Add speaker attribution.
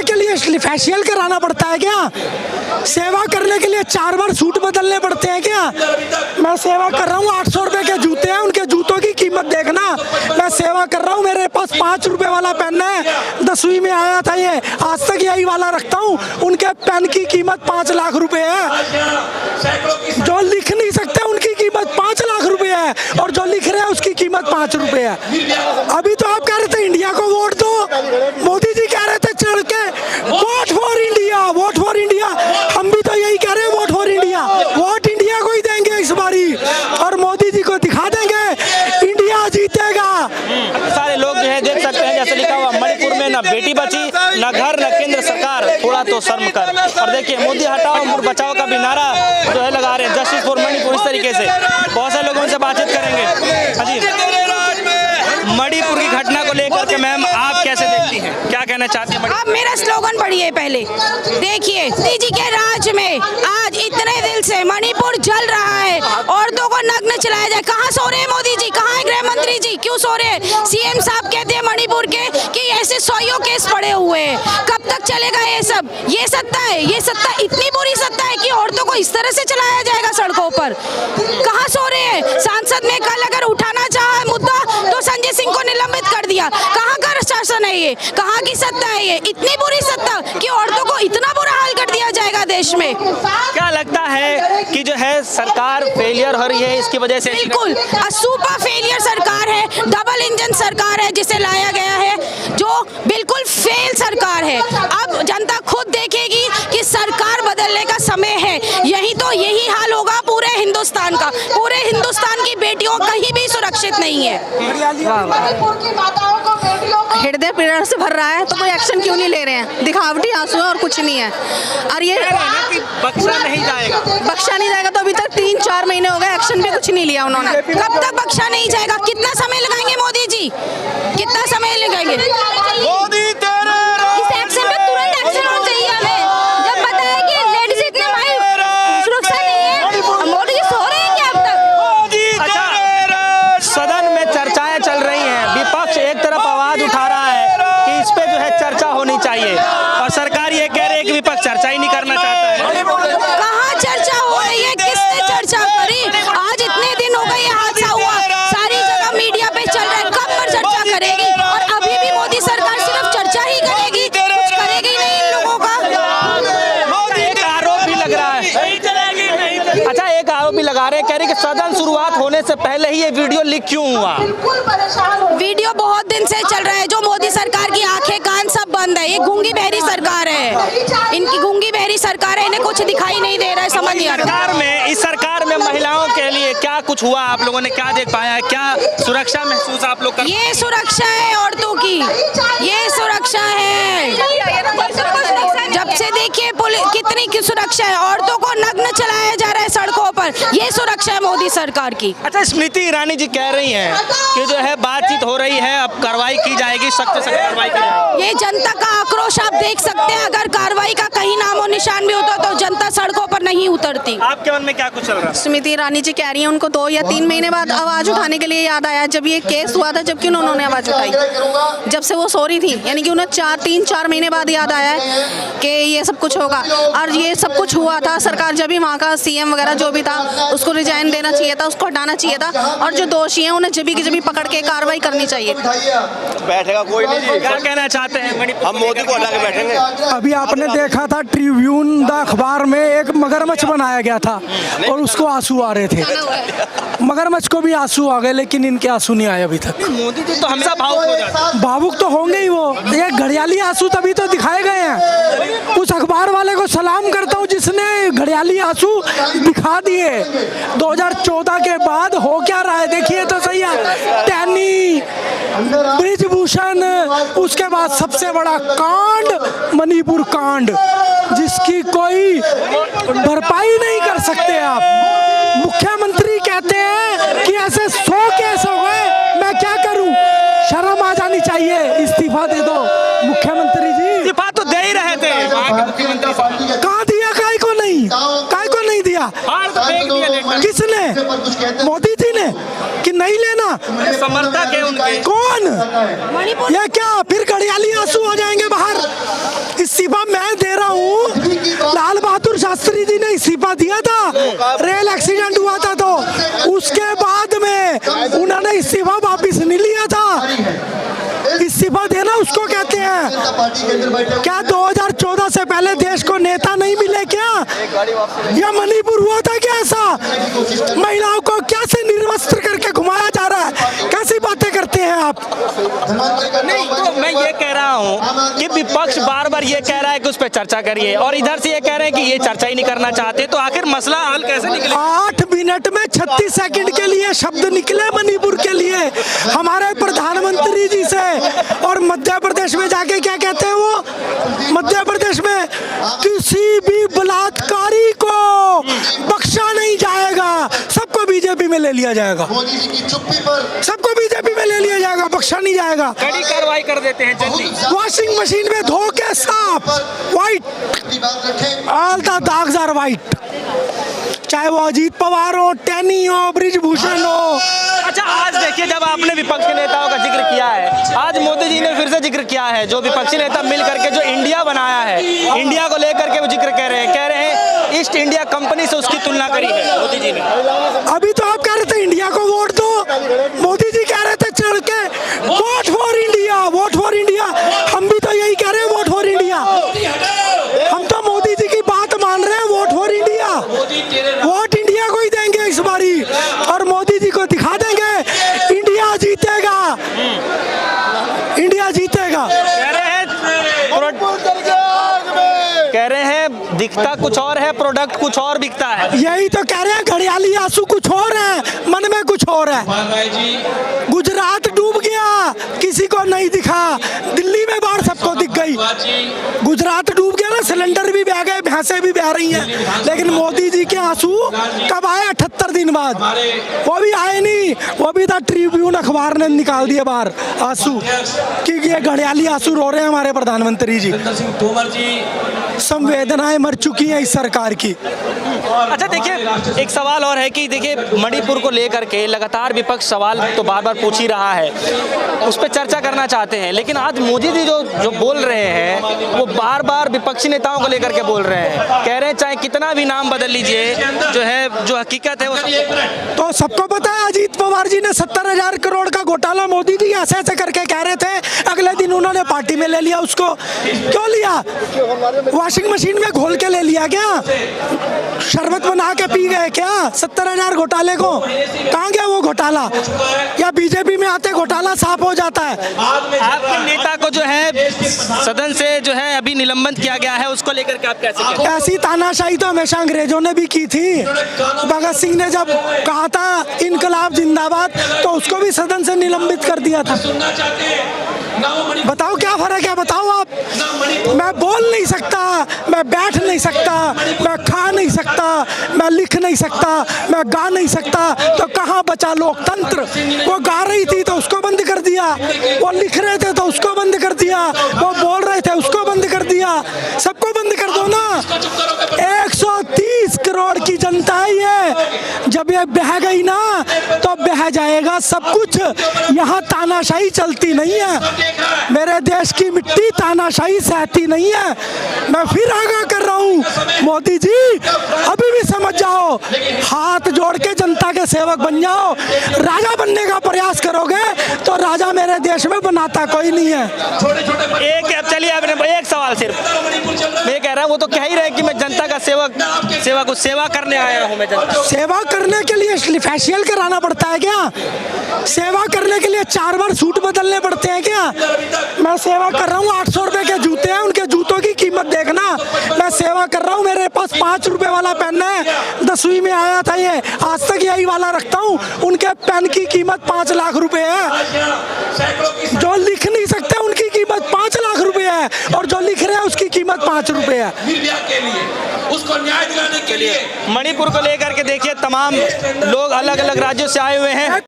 Speaker 1: करने के लिए फेशियल कराना पड़ता है क्या? सेवा करने के लिए 4 बार सूट बदलने पड़ते हैं क्या? मैं सेवा कर रहा हूँ, 800 रुपए के जूते हैं, उनके जूतों की कीमत देखना। मैं सेवा कर रहा हूँ, मेरे पास 5 रुपए वाला पेन है, 10वीं में आया था ये, आज तक यही वाला रखता हूँ। उनके पेन की कीमत 5 लाख रुपए है। जो लिख नहीं सकते उनकी कीमत 5 लाख रुपए है, और जो लिख रहे हैं उसकी कीमत 5 रुपए है। अभी तो आप कह रहे थे इंडिया को वोट दो, मोदी जी कह रहे थे चढ़ के vote for India, vote for India. हम भी तो यही कह रहे हैं, vote for India. Vote India को ही देंगे इस बारी, और मोदी जी को दिखा देंगे इंडिया जीतेगा।
Speaker 2: सारे लोग जो है देख सकते हैं, जैसे लिखा हुआ मणिपुर में ना बेटी बची, ना घर, ना केंद्र सरकार, थोड़ा तो शर्म कर। और देखिए मोदी हटाओ मुड़ बचाओ का भी नारा जो है लगा रहे हैं, जस्टिस फॉर मणिपुर, इस तरीके से बहुत सारे लोगों से बातचीत करेंगे। हाजी, मणिपुर की घटना को लेकर के मैम आप कैसे देखती हैं, क्या कहना चाहती हैं?
Speaker 3: आप मेरा स्लोगन पढ़िए पहले, देखिए मोदी जी के राज में आज इतने दिल से मणिपुर जल रहा है, औरतों को नग्न चलाया जाए। कहाँ सो रहे हैं मोदी जी, कहाँ है गृह मंत्री जी, क्यों सो रहे हैं? सीएम साहब कहते हैं मणिपुर के कि ऐसे 100 केस पड़े हुए हैं, कब तक चलेगा ये सब? ये सत्ता है, ये सत्ता इतनी बुरी सत्ता है कि औरतों को इस तरह से चलाया जाएगा सड़कों पर? कहाँ सो रहे हैं? सांसद ने कल अगर उठाना चाहा मुद्दा तो संजय सिंह को निलंबित कर दिया। कहाँ का शासन है ये, कहाँ की सत्ता है ये? इतनी बुरी सत्ता कि औरतों को इतना बुरा हाल कर दिया जाएगा देश में।
Speaker 2: क्या लगता है कि जो है सरकार फेलियर हो रही है इसकी वजह से?
Speaker 3: बिल्कुल सुपर फेलियर सरकार है, डबल इंजन सरकार है जिसे लाया गया है, जो बिल्कुल फेल सरकार है। अब जनता खुद देखेगी कि सरकार बदलने का समय है। यही हाल होगा पूरे हिंदुस्तान का। पूरे हिंदुस्तान की बेटियों कहीं भी सुरक्षित नहीं है।
Speaker 4: हृदय पीड़ा से भर रहा है तो कोई एक्शन क्यों नहीं ले रहे हैं? दिखावटी आंसू है और कुछ नहीं है। और ये
Speaker 2: बख्शा नहीं जाएगा,
Speaker 4: बख्शा नहीं जाएगा तो अभी तक 3-4 महीने हो गए, एक्शन भी कुछ नहीं लिया उन्होंने।
Speaker 3: कब तक बख्शा नहीं जाएगा? कितना समय लगाएंगे मोदी जी, कितना समय लगाएंगे?
Speaker 2: मोदी तेरे
Speaker 3: इस एक्शन पे तुरंत एक्शन होना चाहिए हमें। जब पता है कि लेडीज इतने सुरक्षा नहीं है, मोदी जी सो रहे हैं क्या अब तक?
Speaker 2: अच्छा, सदन में चर्चाएं चल रही हैं, विपक्ष एक तरफ आवाज उठा रहा है कि इस पे जो है चर्चा होनी चाहिए, और सरकार ये कह रही है कि विपक्ष चर्चा ही नहीं करना चाहता है।
Speaker 3: कहाँ चर्चा हो रही है? किसने चर्चा करी? आज इतने दिन हो गए ये हादसा हुआ, सारी जगह मीडिया पे चल रहा है, कब पर चर्चा करेगी? और अभी भी मोदी सरकार सिर्फ चर्चा ही करेगी, कुछ करेगी नहीं इन लोगों का।
Speaker 2: एक आरोप भी लग रहा है, अच्छा एक आरोप भी लगा रहे हैं, कह रहे हैं कि सदन शुरुआत होने से पहले ही ये वीडियो लीक क्यों हुआ?
Speaker 3: वीडियो बहुत दिन से चल रहा है, जो मोदी सरकार की आंखें कान सब बंद है। ये गूंगी बहरी सरकार है, इनकी गूंगी बहरी सरकार है, इन्हें कुछ दिखाई नहीं दे रहा है, समझ नहीं आ रहा।
Speaker 2: इस सरकार में महिलाओं के लिए क्या कुछ हुआ, आप लोगों ने क्या देख पाया है, क्या सुरक्षा महसूस आप लोग कर?
Speaker 3: ये सुरक्षा है औरतों की, ये सुरक्षा है। जब से देखिए कितनी की सुरक्षा है, औरतों को नग्न चलाया जा रहा है सड़कों पर, ये सुरक्षा है मोदी सरकार की।
Speaker 2: अच्छा, स्मृति ईरानी जी कह रही हैं कि जो है बातचीत हो रही है, अब कार्रवाई की जाएगी, सख्त से सख्त कार्रवाई की जाएगी।
Speaker 3: ये जनता का आक्रोश आप देख सकते हैं, अगर कार्रवाई का कहीं नामो निशान भी होता तो जनता सड़कों पर नहीं उतरती।
Speaker 2: आपके मन में क्या कुछ चल रहा है?
Speaker 4: स्मृति ईरानी जी कह रही हैं उनको 2 या 3 महीने बाद आवाज उठाने के लिए याद आया जब ये केस हुआ था, जबकि उन्होंने आवाज उठाई जब से वो सो रही थी, यानी कि उन्हें 3-4 महीने बाद याद आया है कि ये सब कुछ होगा। और ये सब कुछ हुआ था, सरकार जब भी वहाँ का सीएम वगैरह जो भी था उसको रिजाइन देना चाहिए था, उसको हटाना चाहिए था, और जो दोषी हैं उन्हें जब भी पकड़ के कार्रवाई करनी चाहिए।
Speaker 5: बैठेगा कोई नहीं जी,
Speaker 2: क्या कहना चाहते हैं?
Speaker 5: हम मोदी को हटा के बैठेंगे।
Speaker 1: अभी आपने देखा था ट्रिब्यून द अखबार में एक मगरमच्छ बनाया गया था और उसको आंसू आ रहे थे। मगरमच्छ को भी आंसू आ गए, लेकिन इनके आंसू नहीं आए अभी तक।
Speaker 2: मोदी जी तो हमेशा भावुक हो जाते हैं।
Speaker 1: भावुक तो होंगे ही वो, ये घड़ियाली आंसू तभी तो दिखाए गए हैं। उस अखबार वाले को सलाम करता हूँ जिसने घड़ियाली आंसू दिखा दिए। 2014 के बाद हो क्या रहा है देखिए तो सही है। टैनी, ब्रिजभूषण, उसके बाद सबसे बड़ा कांड मणिपुर कांड, जिसकी कोई भरपाई नहीं कर सकते आप। मुख्यमंत्री कहते हैं कि ऐसे 100 केस हो गए, मैं क्या करूं? शर्म आ जानी चाहिए, इस्तीफा दे दो मुख्यमंत्री जी।
Speaker 2: इस्तीफा तो दे ही रहे थे मुख्यमंत्री।
Speaker 1: कहाँ दिया? काय को नहीं दिया? किसने? मोदी जी ने कि नहीं लेना?
Speaker 2: समर्थक है उनके।
Speaker 1: कौन? ये क्या फिर घड़ियाली आंसू हो जाएंगे बाहर? इससे इस्तीफा दिया था, रेल एक्सीडेंट हुआ था तो उसके बाद में उन्होंने इस्तीफा वापिस नहीं लिया था। इस्तीफा देना उसको कहते हैं। क्या 2014 से पहले देश को नेता नहीं मिले क्या? या मणिपुर हुआ था क्या ऐसा? महिलाओं को कैसे निर्वस्त्र करके घुमाया जा रहा है? कैसी बातें करते हैं आप?
Speaker 2: नहीं, तो मैं ये कह रहा हूँ कि विपक्ष बार बार ये कह रहा है कि उस पर चर्चा करिए, और इधर से ये कह रहे हैं कि ये चर्चा ही नहीं करना चाहते, तो आखिर मसला हल कैसे निकले?
Speaker 1: 8 मिनट में 36 सेकंड के लिए शब्द निकले मणिपुर के लिए हमारे प्रधानमंत्री जी से। और मध्य प्रदेश में जाके क्या कहते हैं वो? मध्य प्रदेश में किसी भी बलात्कारी को बख्शा नहीं जाएगा, सबको बीजेपी में ले लिया जाएगा, सबको बीजेपी में ले लिया जाएगा, बख्शा नहीं जाएगा।
Speaker 2: कड़ी कार्रवाई कर देते हैं जल्दी।
Speaker 1: वॉशिंग मशीन में धो के साफ white, all the dogs are white, चाहे वो अजीत पवार हो, टैनी हो, ब्रिजभूषण हो।
Speaker 2: अच्छा, आज देखिए, जब आपने विपक्ष के नेताओं का जिक्र किया है, आज मोदी जी ने फिर से जिक्र किया है, जो विपक्षी नेता मिल करके जो इंडिया बनाया है, इंडिया को लेकर के वो जिक्र कह रहे हैं ईस्ट इंडिया कंपनी से उसकी तुलना करी है मोदी जी ने।
Speaker 1: अभी तो आप कह रहे थे इंडिया को वोट दो, मोदी जी कह रहे थे चढ़ के vote for India, vote for India. हम भी तो यही कह रहे हैं, वोट फॉर इंडिया। हम तो मोदी जी की बात मान रहे हैं, vote for India, vote India को ही देंगे इस बारी, और मोदी जी को दिखा देंगे इंडिया जीतेगा, इंडिया जीतेगा।
Speaker 2: कह रहे हैं दिखता कुछ और है, प्रोडक्ट कुछ और बिकता है।
Speaker 1: यही तो कह रहे हैं, घड़ियाली आंसू कुछ और है, मन में कुछ और है। गुजरात डूब गया, किसी को नहीं दिखा, दिल्ली में बाढ़ सबको दिख गई। गुजरात डूब गया ना, सिलेंडर भी बह गए, भैंसें भी बह रही हैं, लेकिन मोदी जी के आंसू कब आए? 78 दिन बाद। वो भी आए नहीं, वो भी था ट्रिब्यून अखबार ने निकाल दिए बाहर आंसू कि ये घड़ियाली आंसू रो रहे हैं हमारे प्रधानमंत्री जी। संवेदनाएं मर चुकी हैं इस सरकार की।
Speaker 2: अच्छा, देखिए, एक सवाल और है कि देखिए, मणिपुर को लेकर के लगातार विपक्ष सवाल तो बार बार पूछ ही रहा है, उस पर चर्चा करना चाहते हैं, लेकिन आज मोदी जी जो बोल रहे हैं वो बार बार विपक्षी नेताओं को लेकर के बोल रहे हैं, कह रहे हैं चाहे कितना भी नाम बदल लीजिए, जो है, जो हकीकत है वो
Speaker 1: तो सबको पता है। अजीत पवार जी ने 70,000 करोड़ का घोटाला मोदी जी ऐसे ऐसे करके कह रहे थे, अगले दिन उन्होंने पार्टी में ले लिया उसको। क्यों लिया? वॉशिंग मशीन में घोल के ले लिया क्या? शरबत बना के पी गए क्या 70,000 घोटाले को? कहाँ गया वो घोटाला? या बीजेपी में आते घोटाला साफ हो जाता है?
Speaker 2: आपके नेता को जो है सदन से जो है अभी निलंबित किया गया है, उसको लेकर के आप कैसे कहते हैं?
Speaker 1: ऐसी तानाशाही तो हमेशा अंग्रेजों ने भी की थी। भगत सिंह ने जब कहा था इनकलाब जिंदाबाद, तो उसको भी सदन से निलंबित कर दिया था। बताओ क्या फर्क है? बताओ आप। मैं बोल नहीं सकता, मैं बैठ नहीं सकता, मैं खा नहीं सकता, मैं लिख नहीं सकता, मैं गा नहीं सकता, तो कहाँ बचा लोकतंत्र? वो गा रही थी तो उसको बंद कर दिया, वो लिख रहे थे तो उसको बंद कर दिया, वो बोल रहे थे उसको बंद कर दिया। सबको बंद कर दो ना। 130 करोड़ की जनता है ये, जब ये बह गई ना तो बह जाएगा सब कुछ। यहाँ तानाशाही चलती नहीं है, मेरे देश की मिट्टी तानाशाही सहती नहीं है। मैं फिर आगाह कर रहा हूँ, मोदी जी अभी भी समझ जाओ, हाथ जोड़ के जनता के सेवक बन जाओ। राजा बनने का प्रयास करोगे तो राजा मेरे देश में बनाता कोई नहीं है।
Speaker 2: एक चलिए, आपने एक सवाल सिर्फ मैं कह रहा हूँ, वो तो कह ही रहे कि मैं जनता का सेवा करने आया हूँ। मैं जनता
Speaker 1: सेवा करने के लिए फेशियल कराना पड़ता है क्या? सेवा करने के लिए 4 बार सूट बदलने पड़ते हैं क्या? मैं सेवा कर रहा हूँ, 800 रुपए के जूते हैं, उनके जूतों की कीमत देखना। मैं सेवा कर रहा हूँ, मेरे पास 5 रुपए वाला पेन है, 10वीं में आया था ये, आज तक यही वाला रखता हूँ। उनके पेन की कीमत 5 लाख रुपए है। जो लिख नहीं सकते उनकी कीमत 5 लाख रुपए है, और जो लिख रहे हैं उसकी कीमत 5 रुपए है।
Speaker 5: उसको न्याय दिलाने के लिए
Speaker 2: मणिपुर को लेकर के देखिए, तमाम लोग अलग अलग राज्यों से आए हुए हैं।